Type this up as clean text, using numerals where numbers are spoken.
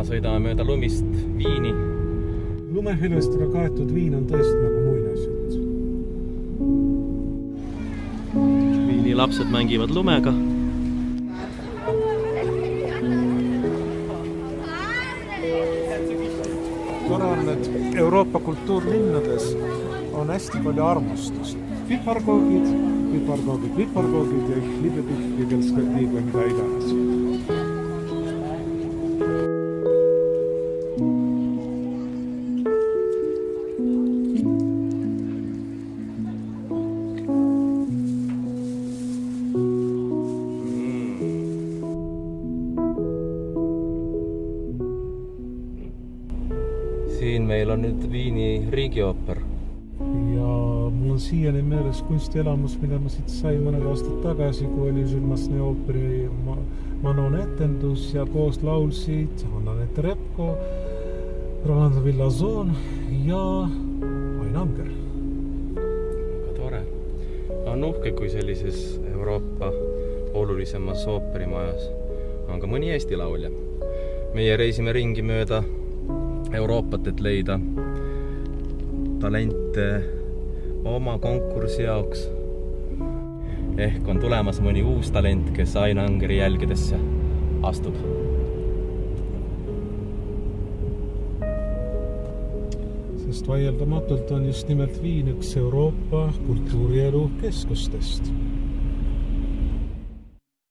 Täna sõidame mööda lumist Viini. Lumehõlvestega kaetud Viin on tõesti nagu muinasjutt. Viini lapsed mängivad lumega. Tore on, et Euroopa kultuurlinnades on hästi palju armastust. Viparkoogid ja libetühvigelskad liiga mida iganes. Siin meil on nüüd Viini riigiooper. Ja mul on siiani meeles kunstielamus, mida ma siit sai mõned aastad tagasi, kui oli Žilmasne ooperi Manon etendus ja koos laulsid Anna-Nete Repko, Rolando Villazon ja Ain Anger. Väga tore. On uhke, kui sellises Euroopa olulisemas ooperimajas on ka mõni Eesti laulja. Meie reisime ringi mööda Euroopat, et leida talente oma konkursi jaoks. Ehk on tulemas mõni uus talent, kes Ain Angeri jälgedesse astub. Sest vaieldamatult on just nimelt Viin üks Euroopa kultuurielu keskustest.